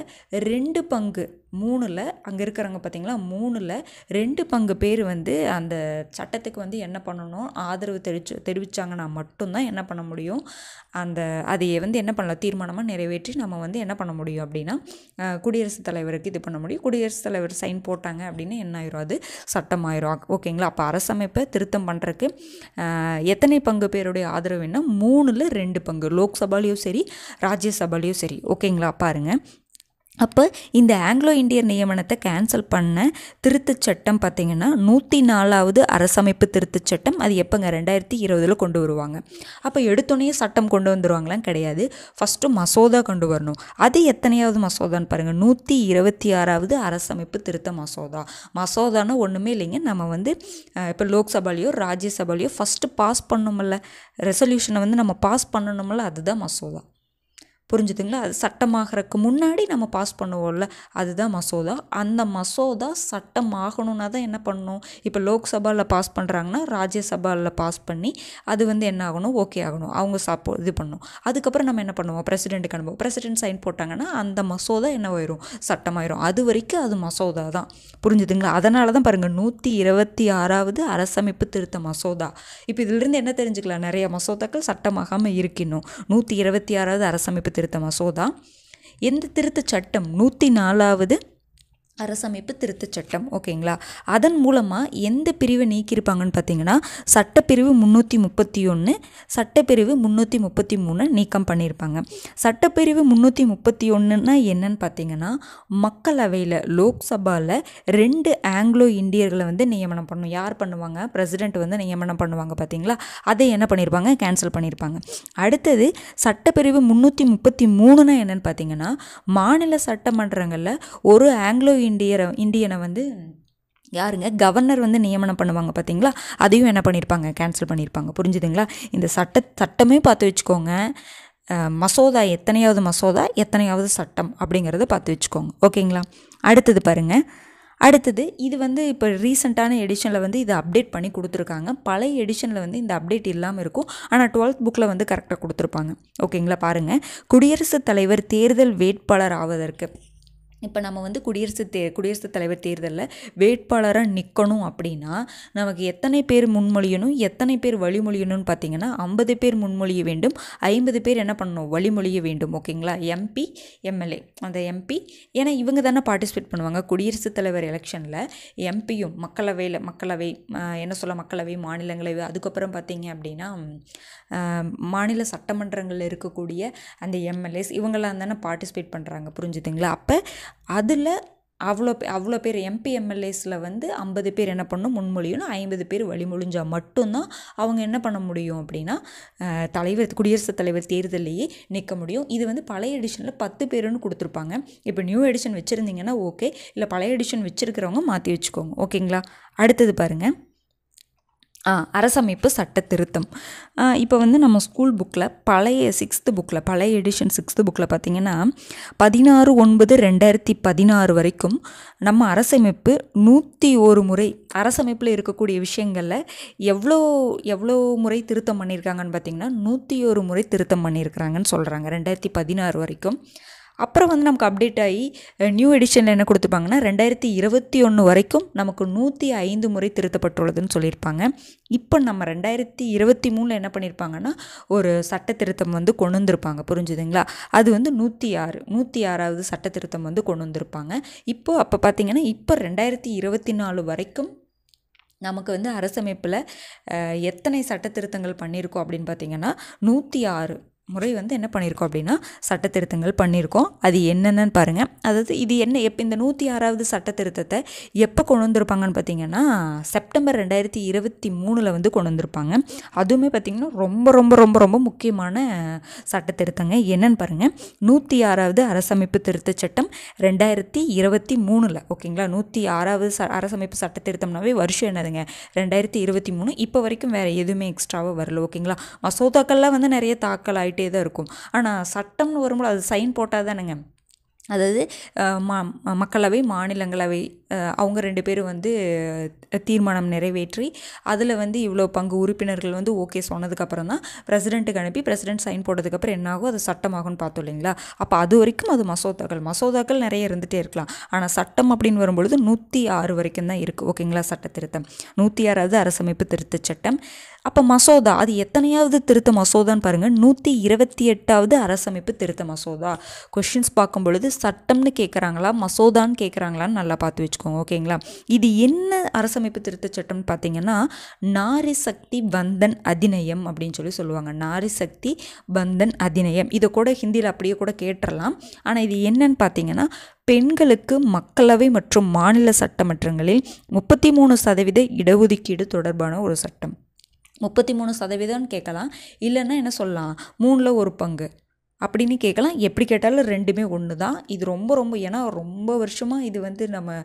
2 பங்கு, 3ல் அங்கே இருக்கிறவங்க பார்த்திங்களா 3ல் 2 பங்கு பேர் வந்து அந்த சட்டத்துக்கு வந்து என்ன பண்ணணும்? ஆதரவு தெரிவித்தாங்கன்னா மட்டும்தான் என்ன பண்ண முடியும்? அதையே வந்து என்ன பண்ணலாம்? தீர்மானமாக நிறைவேற்றி நம்ம வந்து என்ன பண்ண முடியும் அப்படின்னா குடியரசுத் தலைவருக்கு இது பண்ண முடியும். குடியரசுத் தலைவர் சைன் போட்டாங்க அப்படின்னு என்ன ஆயிரும்? அது சட்டமாயிரும். ஓகேங்களா? அப்போ அரசமைப்பை திருத்தம் பண்ணுறதுக்கு எத்தனை பங்கு பேருடைய ஆதரவு வேணும்னா 3ல் 2 பங்கு, லோக்சபாலையும் சரி ராஜ்யசபாலையும் சரி. ஓகேங்களா? பாருங்கள், அப்போ இந்த ஆங்கிலோ இண்டியன் நியமனத்தை கேன்சல் பண்ண திருத்தச் சட்டம் பார்த்திங்கன்னா 104வது அரசமைப்பு திருத்தச் சட்டம். அது எப்போங்க? 2020 கொண்டு வருவாங்க. அப்போ எடுத்தோன்னே சட்டம் கொண்டு வந்துடுவாங்களாம்? கிடையாது. ஃபஸ்ட்டு மசோதா கொண்டு வரணும். அது எத்தனையாவது மசோதான்னு பாருங்கள், 126வது அரசமைப்பு திருத்த மசோதா. மசோதானா ஒன்றுமே இல்லைங்க, நம்ம வந்து இப்போ லோக்சபாலையோ ராஜ்யசபாலையோ ஃபஸ்ட்டு பாஸ் பண்ணணுமில்ல, ரெசல்யூஷனை வந்து நம்ம பாஸ் பண்ணணுமில்ல, அதுதான் மசோதா. புரிஞ்சுதுங்களா? அது சட்டமாகறதுக்கு முன்னாடி நம்ம பாஸ் பண்ணுவோம்ல, அதுதான் மசோதா. அந்த மசோதா சட்டமாகணுன்னா தான் என்ன பண்ணணும்? இப்போ லோக்சபாவில் பாஸ் பண்ணுறாங்கன்னா ராஜ்யசபாவில் பாஸ் பண்ணி அது வந்து என்ன ஆகணும்? ஓகே ஆகணும். அவங்க இது பண்ணணும். அதுக்கப்புறம் நம்ம என்ன பண்ணுவோம்? பிரசிடெண்ட்டுக்கு அனுப்புவோம். பிரசிடெண்ட் சைன் போட்டாங்கன்னா அந்த மசோதா என்ன ஆயிரும்? சட்டமாயிரும். அது வரைக்கும் அது மசோதா தான். புரிஞ்சுதுங்களா? அதனால தான் பாருங்கள் 126வது அரசமைப்பு திருத்த மசோதா. இப்போ இதிலிருந்து என்ன தெரிஞ்சுக்கலாம்? நிறைய மசோதாக்கள் சட்டமாகாமல் இருக்கணும். 126வது அரசமைப்பு திருத்த மசோதா. எந்த திருத்த சட்டம்? 104வது அரசமைப்பு திருத்தச் சட்டம். ஓகேங்களா? அதன் மூலமாக எந்த பிரிவை நீக்கியிருப்பாங்கன்னு பார்த்தீங்கன்னா சட்டப்பிரிவு 331, சட்டப்பிரிவு 333 நீக்கம் பண்ணியிருப்பாங்க. சட்டப்பிரிவு 331ன்னா என்னன்னு பார்த்தீங்கன்னா மக்களவையில் லோக்சபாவில் 2 ஆங்கிலோ இண்டியர்களை வந்து நியமனம் பண்ணணும். யார் பண்ணுவாங்க? பிரசிடெண்ட் வந்து நியமனம் பண்ணுவாங்க. பார்த்தீங்களா? அதை என்ன பண்ணியிருப்பாங்க? கேன்சல் பண்ணியிருப்பாங்க. அடுத்தது சட்டப்பிரிவு 333ன்னா என்னன்னு பார்த்தீங்கன்னா மாநில சட்டமன்றங்களில் ஒரு ஆங்கிலோ இண்டியனை வந்து யாருங்க? கவர்னர் வந்து நியமனம் பண்ணுவாங்க. பார்த்தீங்களா? அதையும் என்ன பண்ணியிருப்பாங்க? கேன்சல் பண்ணியிருப்பாங்க. புரிஞ்சுதுங்களா? இந்த சட்டமே பார்த்து வச்சுக்கோங்க. மசோதா எத்தனையாவது மசோதா, எத்தனையாவது சட்டம் அப்படிங்கிறத பார்த்து வச்சுக்கோங்க. ஓகேங்களா? அடுத்தது பாருங்கள், அடுத்தது இது வந்து இப்போ ரீசெண்டான எடிஷனில் வந்து இதை அப்டேட் பண்ணி கொடுத்துருக்காங்க. பழைய எடிஷனில் வந்து இந்த அப்டேட் இல்லாமல் இருக்கும். ஆனால் 12th புக்கில் வந்து கரெக்டாக கொடுத்துருப்பாங்க. ஓகேங்களா? பாருங்கள், குடியரசுத் தலைவர் தேர்தல் வேட்பாளர் ஆவதற்கு இப்போ நம்ம வந்து குடியரசுத் தலைவர் தேர்தலில் வேட்பாளராக நிற்கணும் அப்படின்னா நமக்கு எத்தனை பேர் முன்மொழியணும், எத்தனை பேர் வழிமொழியணும்னு பார்த்தீங்கன்னா 50 பேர் முன்மொழிய வேண்டும், 50 பேர் என்ன பண்ணணும், வழிமொழிய வேண்டும். ஓகேங்களா? எம்பி, எம்எல்ஏ, அந்த எம்பி ஏன்னா இவங்க தானே பார்ட்டிசிபேட் பண்ணுவாங்க. குடியரசுத் தலைவர் எலெக்ஷனில் எம்பியும் மக்களவை, மக்களவை, மாநிலங்களவை, அதுக்கப்புறம் பார்த்தீங்க அப்படின்னா மாநில சட்டமன்றங்களில் இருக்கக்கூடிய அந்த எம்எல்ஏஸ் இவங்கெல்லாம் தானே பார்ட்டிசிபேட் பண்ணுறாங்க. புரிஞ்சுதுங்களா? அப்போ அதில் அவ்வளோ பேர் எம்பி எம்எல்ஏஸில் வந்து 50 பேர் என்ன பண்ணணும், முன்மொழியணும், 50 பேர் வழிமொழிஞ்சால் மட்டும்தான் அவங்க என்ன பண்ண முடியும் அப்படின்னா குடியரசுத் தலைவர் தேர்தலையே நிற்க முடியும். இது வந்து பழைய எடிஷனில் 10 பேருன்னு கொடுத்துருப்பாங்க. இப்போ நியூ எடிஷன் வச்சுருந்தீங்கன்னா ஓகே, இல்லை பழைய எடிஷன் வச்சுருக்கிறவங்க மாற்றி வச்சுக்கோங்க. ஓகேங்களா? அடுத்தது பாருங்கள், அரசமைப்பு சட்ட திருத்தம். இப்போ வந்து நம்ம ஸ்கூல் புக்கில் பழைய எடிஷன் 6th புக்கில் பார்த்திங்கன்னா 16/9/2016 வரைக்கும் நம்ம அரசமைப்பு 101 முறை, அரசமைப்பில் இருக்கக்கூடிய விஷயங்களில் எவ்வளோ முறை திருத்தம் பண்ணியிருக்காங்கன்னு பார்த்திங்கன்னா 101 முறை திருத்தம் பண்ணியிருக்கிறாங்கன்னு சொல்கிறாங்க 2016 வரைக்கும். அப்புறம் வந்து நமக்கு அப்டேட் ஆகி நியூ எடிஷனில் என்ன கொடுத்துருப்பாங்கன்னா 2021 வரைக்கும் நமக்கு 105 முறை திருத்தப்பட்டுள்ளதுன்னு சொல்லியிருப்பாங்க. இப்போ நம்ம 2023 என்ன பண்ணியிருப்பாங்கன்னா ஒரு சட்ட திருத்தம் வந்து கொண்டு வந்திருப்பாங்க. புரிஞ்சுதுங்களா? அது வந்து 106வது சட்ட திருத்தம் வந்து கொண்டு வந்திருப்பாங்க. அப்போ பார்த்திங்கன்னா இப்போ 2024 வரைக்கும் நமக்கு வந்து அரசமைப்பில் எத்தனை சட்ட திருத்தங்கள் பண்ணியிருக்கோம் அப்படின்னு பார்த்திங்கன்னா 106 முறை வந்து என்ன பண்ணியிருக்கோம் அப்படின்னா சட்ட திருத்தங்கள் பண்ணியிருக்கோம். அது என்னென்னு பாருங்கள். அதாவது இது எப்போ இந்த 106வது சட்ட திருத்தத்தை எப்போ கொண்டு வந்திருப்பாங்கன்னு பார்த்தீங்கன்னா செப்டம்பர் 2023 வந்து கொண்டு வந்திருப்பாங்க. அதுவுமே பார்த்திங்கன்னா ரொம்ப ரொம்ப ரொம்ப ரொம்ப முக்கியமான சட்ட திருத்தங்க. என்னன்னு பாருங்கள், 106வது அரசமைப்பு திருத்த சட்டம் 2023. ஓகேங்களா? 106வது அரசமைப்பு சட்ட திருத்தம்னாவே வருஷம் என்னதுங்க, 2023. இப்போ வரைக்கும் வேறு எதுவுமே எக்ஸ்ட்ராவாக வரல. ஓகேங்களா? மசோதாக்கள்லாம் வந்து நிறைய தாக்கல் ஆகிட்டே தான் இருக்கும். ஆனால் சட்டம்னு வரும்போது அது சைன் போட்டால் தானேங்க, அதாவது மக்களவை, மாநிலங்களவை அவங்க 2 பேரும் வந்து தீர்மானம் நிறைவேற்றி அதில் வந்து இவ்வளோ பங்கு உறுப்பினர்கள் வந்து ஓகே சொன்னதுக்கப்புறம் தான் பிரசிடெண்ட்டுக்கு அனுப்பி பிரசிடெண்ட் சைன் போட்டதுக்கப்புறம் என்னாகும், அது சட்டமாகும்னு பார்த்தோம் இல்லைங்களா? அப்போ அது வரைக்கும் அது மசோதாக்கள் நிறைய இருந்துகிட்டே இருக்கலாம். ஆனால் சட்டம் அப்படின்னு வரும்பொழுது 106 வரைக்கும் தான் இருக்குது. ஓகேங்களா? சட்ட திருத்தம் 106வது அரசமைப்பு திருத்த சட்டம். அப்போ மசோதா அது எத்தனையாவது திருத்த மசோதான்னு பாருங்கள், 128வது அரசமைப்பு திருத்த மசோதா. கொஷின்ஸ் பார்க்கும் பொழுது சட்டம்னு கேட்குறாங்களா மசோதான்னு கேட்குறாங்களான்னு நல்லா பார்த்து வச்சுக்கோங்க. ஓகேங்களா? இது என்ன அரசமைப்பு திருத்த சட்டம்னு பார்த்தீங்கன்னா நாரி சக்தி பந்தன் அதிநயம் அப்படின்னு சொல்லுவாங்க. நாரி சக்தி பந்தன் அதிநயம். இதை கூட ஹிந்தியில் அப்படியே கூட கேட்டுடலாம். ஆனால் இது என்னன்னு பார்த்தீங்கன்னா பெண்களுக்கு மக்களவை மற்றும் மாநில சட்டமன்றங்களில் 33% இடஒதுக்கீடு தொடர்பான ஒரு சட்டம். 33% கேட்கலாம், இல்லைன்னா என்ன சொல்லலாம் 3ல் 1 பங்கு அப்படின்னு கேட்கலாம். எப்படி கேட்டாலும் ரெண்டுமே ஒன்று தான். இது ரொம்ப ரொம்ப ஏன்னா ரொம்ப வருஷமாக இது வந்து நம்ம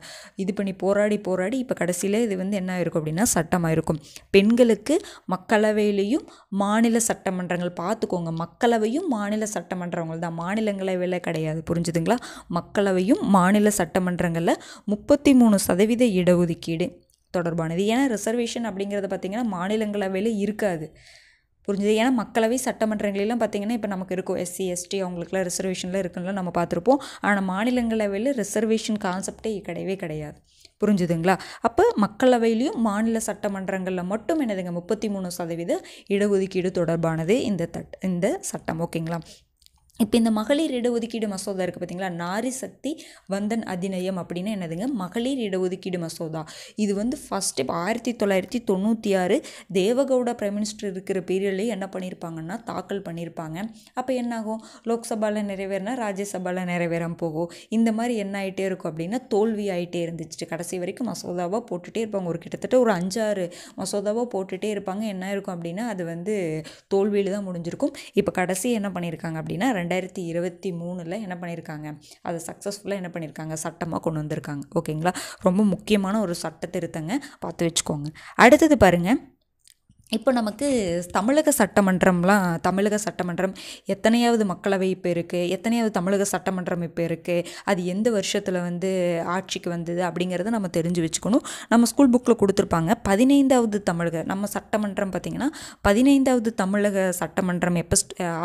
இது பண்ணி போராடி இப்போ கடைசியில் இது வந்து என்ன இருக்கும் அப்படின்னா சட்டமாக இருக்கும். பெண்களுக்கு மக்களவையிலையும் மாநில சட்டமன்றங்கள், பார்த்துக்கோங்க, மக்களவையும் மாநில சட்டமன்றங்கள் தான், மாநிலங்களவையில் கிடையாது. புரிஞ்சுதுங்களா? மக்களவையும் மாநில சட்டமன்றங்களில் 33% இடஒதுக்கீடு தொடர்பானது. ஏன்னா ரிசர்வேஷன் அப்படிங்கிறது பார்த்திங்கன்னா மாநிலங்களவையில் இருக்காது. புரிஞ்சுது? ஏன்னா மக்களவை சட்டமன்றங்களெல்லாம் பார்த்திங்கன்னா இப்போ நமக்கு இருக்கும் SC ST அவங்களுக்குலாம் ரிசர்வேஷனில் இருக்குன்னா நம்ம பார்த்துருப்போம். ஆனால் மாநிலங்களவையில் ரிசர்வேஷன் கான்செப்டே கிடையாது. புரிஞ்சுதுங்களா? அப்போ மக்களவையிலையும் மாநில சட்டமன்றங்களில் மட்டும் என்னதுங்க 33% இடஒதுக்கீடு தொடர்பானது இந்த சட்டம். ஓகேங்களா? இப்போ இந்த மகளிர் இடஒதுக்கீடு மசோதா இருக்குது பார்த்திங்களா, நாரி சக்தி வந்தன் அதிநயம் அப்படின்னு என்னதுங்க மகளிர் இடஒதுக்கீடு மசோதா. இது வந்து ஃபஸ்ட்டு 1996 தேவகவுடா பிரைம் மினிஸ்டர் இருக்கிற பீரியட்லேயே என்ன பண்ணியிருப்பாங்கன்னா தாக்கல் பண்ணியிருப்பாங்க. அப்போ என்னாகும், லோக்சபாவில் நிறைவேறினா ராஜ்யசபாவில் நிறைவேறாமல் போகும். இந்த மாதிரி என்ன ஆகிட்டே இருக்கும் அப்படின்னா தோல்வி ஆகிட்டே இருந்துச்சு. கடைசி வரைக்கும் மசோதாவாக போட்டுகிட்டே இருப்பாங்க. கிட்டத்தட்ட ஒரு 5-6 மசோதாவாக போட்டுகிட்டே இருப்பாங்க. என்ன இருக்கும் அப்படின்னா அது வந்து தோல்வியில் தான் முடிஞ்சிருக்கும். இப்போ கடைசி என்ன பண்ணியிருக்காங்க அப்படின்னா 2023 என்ன பண்ணியிருக்காங்க, அதை சக்ஸஸ்ஃபுல்லாக என்ன பண்ணியிருக்காங்க, சட்டமாக கொண்டு வந்திருக்காங்க. ஓகேங்களா? ரொம்ப முக்கியமான ஒரு சட்ட திருத்தங்க, பார்த்து வச்சுக்கோங்க. அடுத்தது பாருங்கள், இப்போ நமக்கு தமிழக சட்டமன்றம் எத்தனையாவது மக்களவை இப்போ இருக்குது, எத்தனையாவது தமிழக சட்டமன்றம் இப்போ இருக்குது, அது எந்த வருஷத்தில் வந்து ஆட்சிக்கு வந்தது அப்படிங்கிறத நம்ம தெரிஞ்சு வச்சுக்கணும். நம்ம ஸ்கூல் புக்கில் கொடுத்துருப்பாங்க. 15வது நம்ம சட்டமன்றம் பார்த்திங்கன்னா 15வது தமிழக சட்டமன்றம் எப்போ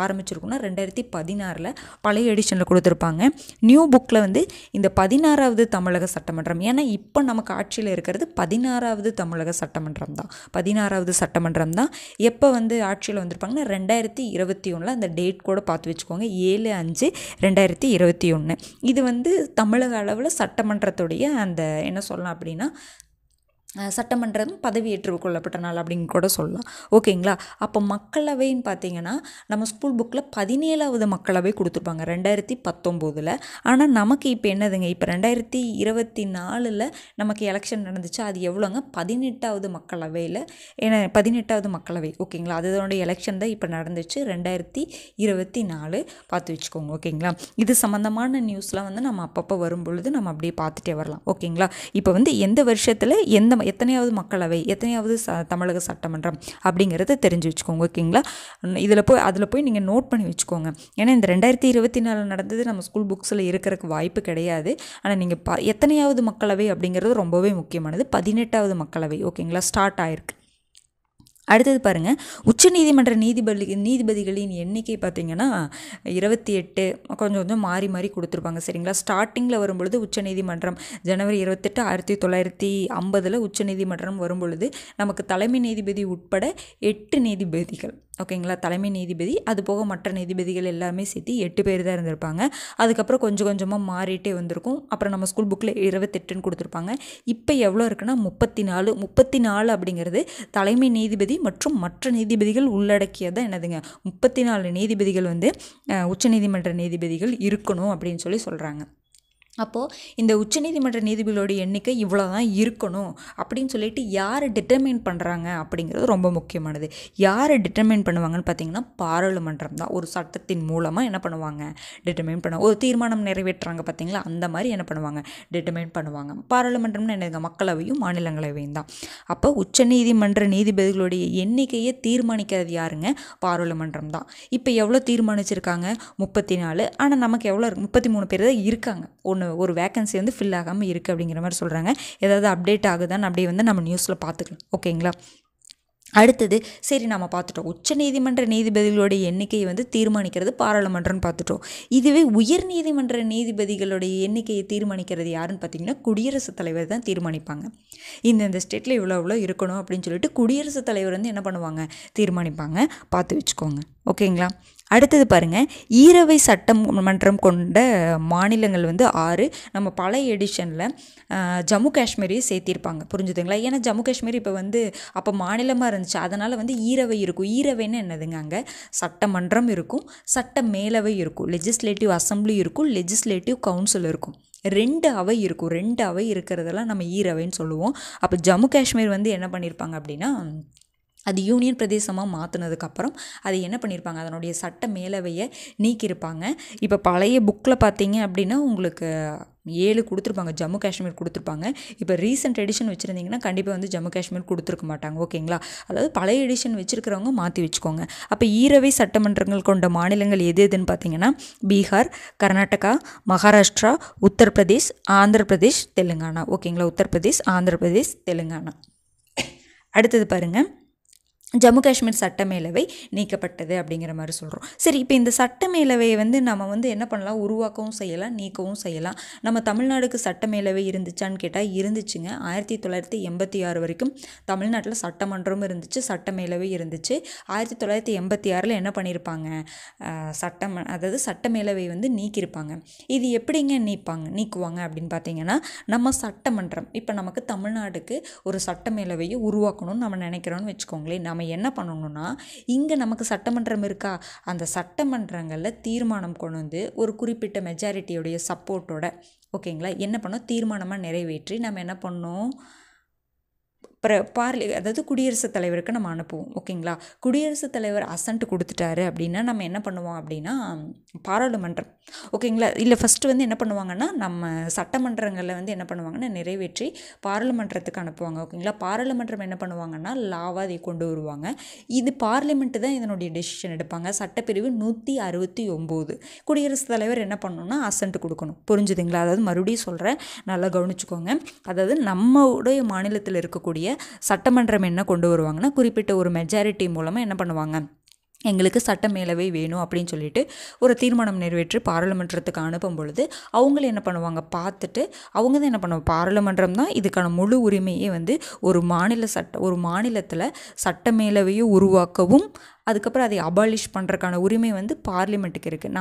ஆரம்பிச்சிருக்குன்னா 2016 பழைய எடிஷனில் கொடுத்துருப்பாங்க. நியூ புக்கில் வந்து இந்த 16வது தமிழக சட்டமன்றம், ஏன்னா இப்போ நமக்கு ஆட்சியில் இருக்கிறது 16வது தமிழக சட்டமன்றம் தான். 16வது சட்டமன்றம் தான் எப்போ வந்து ஆட்சியில் வந்திருப்பாங்கன்னா 2021. அந்த டேட் கூட பார்த்து வச்சுக்கோங்க, 7/5/2021. இது வந்து தமிழக அளவில் சட்டமன்றத்துடைய அந்த என்ன சொல்லலாம் அப்படின்னா சட்டமன்றம் பதவியேற்று கொள்ளப்பட்ட நாள் அப்படின்னு கூட சொல்லலாம். ஓகேங்களா? அப்போ மக்களவைன்னு பார்த்தீங்கன்னா நம்ம ஸ்கூல் புக்கில் 17வது மக்களவை கொடுத்துருப்பாங்க 2019. ஆனால் நமக்கு இப்போ என்னதுங்க, இப்போ 2024 நமக்கு எலெக்ஷன் நடந்துச்சு. அது எவ்வளோங்க, 18வது மக்களவையில். ஏன்னா 18வது மக்களவை, ஓகேங்களா? அதோட எலெக்ஷன் தான் இப்போ நடந்துச்சு 2024. பார்த்து வச்சுக்கோங்க. ஓகேங்களா? இது சம்மந்தமான நியூஸ்லாம் வந்து நம்ம அப்பப்போ வரும்பொழுது நம்ம அப்படியே பார்த்துட்டே வரலாம். ஓகேங்களா? இப்போ வந்து எந்த வருஷத்தில் எத்தனையாவது மக்களவை, எத்தனையாவது தமிழக சட்டமன்றம் அப்படிங்கிறத தெரிஞ்சு வச்சுக்கோங்க. ஓகேங்களா? அதில் போய் நீங்கள் நோட் பண்ணி வச்சுக்கோங்க. ஏன்னா இந்த 2024 நடந்தது நம்ம ஸ்கூல் புக்ஸில் இருக்கிறதுக்கு வாய்ப்பு கிடையாது. ஆனால் நீங்கள் எத்தனையாவது மக்களவை அப்படிங்கிறது ரொம்பவே முக்கியமானது. 18வது மக்களவை. ஓகேங்களா? ஸ்டார்ட் ஆயிருக்கு. அடுத்தது பாருங்கள், உச்சநீதிமன்ற நீதிபதிகளின் எண்ணிக்கை பார்த்திங்கன்னா 28. கொஞ்சம் கொஞ்சம் மாறி மாறி கொடுத்துருப்பாங்க. சரிங்களா? ஸ்டார்டிங்கில் வரும்பொழுது உச்சநீதிமன்றம் ஜனவரி 28, 1950 உச்சநீதிமன்றம் வரும்பொழுது நமக்கு தலைமை நீதிபதி உட்பட 8 நீதிபதிகள். ஓகேங்களா? தலைமை நீதிபதி அது போக மற்ற நீதிபதிகள் எல்லாருமே சேர்த்து 8 பேர் தான் இருந்திருப்பாங்க. அதுக்கப்புறம் கொஞ்சம் கொஞ்சமாக மாறிட்டே வந்திருக்கும். அப்புறம் நம்ம ஸ்கூல் புக்கில் 28ன்னு கொடுத்துருப்பாங்க. இப்போ எவ்வளோ இருக்குன்னா 34 அப்படிங்கிறது தலைமை நீதிபதி மற்றும் மற்ற நீதிபதிகள் உள்ளடக்கியதான் என்னதுங்க, 34 நீதிபதிகள் வந்து உச்சநீதிமன்ற நீதிபதிகள் இருக்கணும் அப்படின்னு சொல்கிறாங்க. அப்போது இந்த உச்சநீதிமன்ற நீதிபதிகளோட எண்ணிக்கை இவ்வளோ தான் இருக்கணும் அப்படின்னு சொல்லிட்டு யார் டிட்டர்மைன் பண்ணுறாங்க அப்படிங்கிறது ரொம்ப முக்கியமானது. யார் டிட்டர்மைன் பண்ணுவாங்கன்னு பார்த்தீங்கன்னா பாராளுமன்றம் தான். ஒரு சட்டத்தின் மூலமாக என்ன பண்ணுவாங்க, டிட்டர்மைன் பண்ணுவாங்க. ஒரு தீர்மானம் நிறைவேற்றுறாங்க பார்த்தீங்களா, அந்த மாதிரி என்ன பண்ணுவாங்க, டிட்டர்மைன் பண்ணுவாங்க. பாராளுமன்றம்னு என்னதுங்க, மக்களவையும் மாநிலங்களவையும் தான். அப்போ உச்சநீதிமன்ற நீதிபதிகளுடைய எண்ணிக்கையை தீர்மானிக்கிறது யாருங்க, பாராளுமன்றம் தான். இப்போ எவ்வளோ தீர்மானிச்சிருக்காங்க, 34. ஆனால் நமக்கு எவ்வளோ 33 பேர் தான் இருக்காங்க. ஒரு வேக்கன்சி வந்து ஃபில் ஆகாமல் இருக்குது அப்படிங்கிற மாதிரி சொல்கிறாங்க. ஏதாவது அப்டேட் ஆகுதான்னு அப்படியே வந்து நம்ம நியூஸில் பார்த்துக்கலாம். ஓகேங்களா? அடுத்தது சரி நம்ம பார்த்துட்டோம், உச்சநீதிமன்ற நீதிபதிகளுடைய எண்ணிக்கையை வந்து தீர்மானிக்கிறது பாராளுமன்றம்னு பார்த்துட்டோம். இதுவே உயர் நீதிமன்ற நீதிபதிகளுடைய எண்ணிக்கையை தீர்மானிக்கிறது யாருன்னு பார்த்தீங்கன்னா குடியரசுத் தலைவர் தான் தீர்மானிப்பாங்க. இந்த ஸ்டேட்டில் இவ்வளோ இருக்கணும் அப்படின்னு சொல்லிட்டு குடியரசுத் தலைவர் வந்து என்ன பண்ணுவாங்க, தீர்மானிப்பாங்க. பார்த்து வச்சுக்கோங்க. ஓகேங்களா? அடுத்தது பாருங்கள், ஈரவை சட்டமன்றம் கொண்ட மாநிலங்கள் வந்து 6. நம்ம பழைய எடிஷனில் ஜம்மு காஷ்மீரையும் சேர்த்திருப்பாங்க. புரிஞ்சுதுங்களா? ஏன்னா ஜம்மு காஷ்மீர் இப்போ வந்து அப்போ மாநிலமாக இருந்துச்சு. அதனால் வந்து ஈரவை இருக்கும். ஈரவைன்னு என்னதுங்க, அங்கே சட்டமன்றம் இருக்கும், சட்ட மேலவை இருக்கும், லெஜிஸ்லேட்டிவ் அசம்பிளி இருக்கும், லெஜிஸ்லேட்டிவ் கவுன்சில் இருக்கும். 2 அவை இருக்கும். 2 அவை இருக்கிறதெல்லாம் நம்ம ஈரவைன்னு சொல்லுவோம். அப்போ ஜம்மு காஷ்மீர் வந்து என்ன பண்ணியிருப்பாங்க அப்படின்னா, அது யூனியன் பிரதேசமாக மாற்றினதுக்கப்புறம் அது என்ன பண்ணியிருப்பாங்க, அதனுடைய சட்ட மேலவையை நீக்கியிருப்பாங்க. இப்போ பழைய புக்கில் பார்த்தீங்க அப்படின்னா உங்களுக்கு 7 கொடுத்துருப்பாங்க, ஜம்மு காஷ்மீர் கொடுத்துருப்பாங்க. இப்போ ரீசெண்ட் எடிஷன் வச்சுருந்தீங்கன்னா கண்டிப்பாக வந்து ஜம்மு காஷ்மீர் கொடுத்துருக்க மாட்டாங்க. ஓகேங்களா? அதாவது பழைய எடிஷன் வச்சுருக்கிறவங்க மாற்றி வச்சுக்கோங்க. அப்போ ஈரவை சட்டமன்றங்கள் கொண்ட மாநிலங்கள் எதுன்னு பார்த்தீங்கன்னா பீகார், கர்நாடகா, மகாராஷ்டிரா, உத்தரப்பிரதேஷ், ஆந்திர பிரதேஷ், தெலுங்கானா. ஓகேங்களா? உத்தரப்பிரதேஷ், ஆந்திர பிரதேஷ், தெலுங்கானா. அடுத்தது பாருங்கள், ஜம்மு காஷ்மீர் சட்டமேலவை நீக்கப்பட்டது அப்படிங்கிற மாதிரி சொல்கிறோம். சரி, இப்போ இந்த சட்டமேலவையை வந்து நம்ம வந்து என்ன பண்ணலாம், உருவாக்கவும் செய்யலாம், நீக்கவும் செய்யலாம். நம்ம தமிழ்நாடுக்கு சட்டமேலவை இருந்துச்சான்னு கேட்டால் இருந்துச்சுங்க. 1986 வரைக்கும் தமிழ்நாட்டில் சட்டமன்றம் இருந்துச்சு, சட்டமேலவை இருந்துச்சு. 1986 என்ன பண்ணியிருப்பாங்க, அதாவது சட்டமேலவை வந்து நீக்கியிருப்பாங்க. இது எப்படிங்க நீக்குவாங்க அப்படின்னு பார்த்தீங்கன்னா, நம்ம சட்டமன்றம் இப்போ நமக்கு தமிழ்நாடுக்கு ஒரு சட்டமேலவையை உருவாக்கணும்னு நம்ம நினைக்கிறோன்னு வச்சுக்கோங்களேன். நம்ம என்ன பண்ணணும்னா, இங்கே நமக்கு சட்டமன்றம் இருக்கா, அந்த சட்டமன்றங்களில் தீர்மானம் கொண்டு வந்து ஒரு குறிப்பிட்ட மெஜாரிட்டியோடைய சப்போர்ட்டோட, ஓகேங்களா, என்ன பண்ணோம், தீர்மானமாக நிறைவேற்றி நம்ம என்ன பண்ணோம், அதாவது குடியரசுத் தலைவருக்கு நம்ம அனுப்புவோம். ஓகேங்களா? குடியரசுத் தலைவர் அசன்ட் கொடுத்துட்டாரு அப்படின்னா நம்ம என்ன பண்ணுவோம் அப்படின்னா, பாராளுமன்றம் ஓகேங்களா. இல்லை ஃபஸ்ட்டு வந்து என்ன பண்ணுவாங்கன்னா நம்ம சட்டமன்றங்களில் வந்து என்ன பண்ணுவாங்கன்னா நிறைவேற்றி பாராளுமன்றத்துக்கு அனுப்புவாங்க. ஓகேங்களா. பாராளுமன்றம் என்ன பண்ணுவாங்கன்னா லாவாக அதை கொண்டு வருவாங்க. இது பார்லிமெண்ட்டு தான் இதனுடைய டெசிஷன் எடுப்பாங்க. சட்டப்பிரிவு 169. குடியரசுத் தலைவர் என்ன பண்ணணும்னா அசன்ட் கொடுக்கணும். புரிஞ்சுதுங்களா. அதாவது மறுபடியும் சொல்கிறேன், நல்லா கவனிச்சுக்கோங்க. அதாவது நம்மளுடைய மாநிலத்தில் இருக்கக்கூடிய சட்டமன்றம் என்ன கொண்டு வருவாங்கன்னா குறிப்பிட்ட ஒரு மெஜாரிட்டி மூலமாக என்ன பண்ணுவாங்க, எங்களுக்கு சட்ட மேலவை வேணும் அப்படின்னு சொல்லிட்டு ஒரு தீர்மானம் நிறைவேற்றி பாராளுமன்றத்துக்கு அனுப்பும் பொழுது அவங்கள என்ன பண்ணுவாங்க பார்த்துட்டு அவங்க தான் என்ன பண்ணுவாங்க, பாராளுமன்றம் தான் இதுக்கான முழு உரிமையே வந்து ஒரு மாநிலத்தில் சட்ட மேலவையை உருவாக்கவும் அதுக்கப்புறம் அதை அபாலிஷ் பண்ணுறதுக்கான உரிமை வந்து பார்லிமெண்ட்டுக்கு இருக்குது.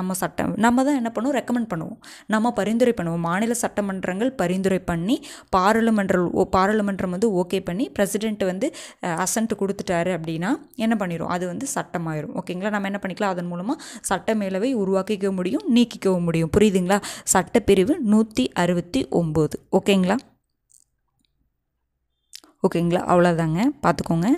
நம்ம தான் என்ன பண்ணுவோம், ரெக்கமெண்ட் பண்ணுவோம், நம்ம பரிந்துரை பண்ணுவோம். மாநில சட்டமன்றங்கள் பரிந்துரை பண்ணி பாராளுமன்றம் வந்து ஓகே பண்ணி பிரசிடென்ட் வந்து அசன்ட் கொடுத்துட்டாரு அப்படின்னா என்ன பண்ணிடும், அது வந்து சட்டமாயிரும். ஓகேங்களா. நம்ம என்ன பண்ணிக்கலாம், அதன் மூலமாக சட்ட மேலவை உருவாக்கிக்க முடியும், நீக்கிக்கவும் முடியும். புரியுதுங்களா. சட்டப்பிரிவு 169. ஓகேங்களா. அவ்வளோதாங்க, பார்த்துக்கோங்க.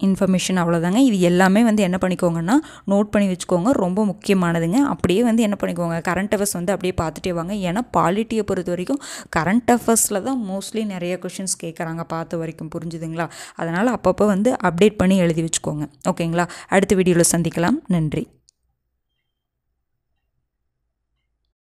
இன்ஃபர்மேஷன் அவ்வளோதாங்க. இது எல்லாமே வந்து என்ன பண்ணிக்கோங்கன்னா நோட் பண்ணி வச்சுக்கோங்க, ரொம்ப முக்கியமானதுங்க. அப்படியே வந்து என்ன பண்ணிக்கோங்க, கரண்ட் அஃபேர்ஸ் வந்து அப்படியே பார்த்துட்டே வாங்க. ஏன்னா பாலிட்டியை பொறுத்த வரைக்கும் கரண்ட் அஃபேர்ஸில் தான் மோஸ்ட்லி நிறைய கொஷின்ஸ் கேட்குறாங்க பார்த்த வரைக்கும். புரிஞ்சுதுங்களா. அதனால் அப்பப்போ வந்து அப்டேட் பண்ணி எழுதி வச்சுக்கோங்க. ஓகேங்களா. அடுத்த வீடியோவில் சந்திக்கலாம். நன்றி.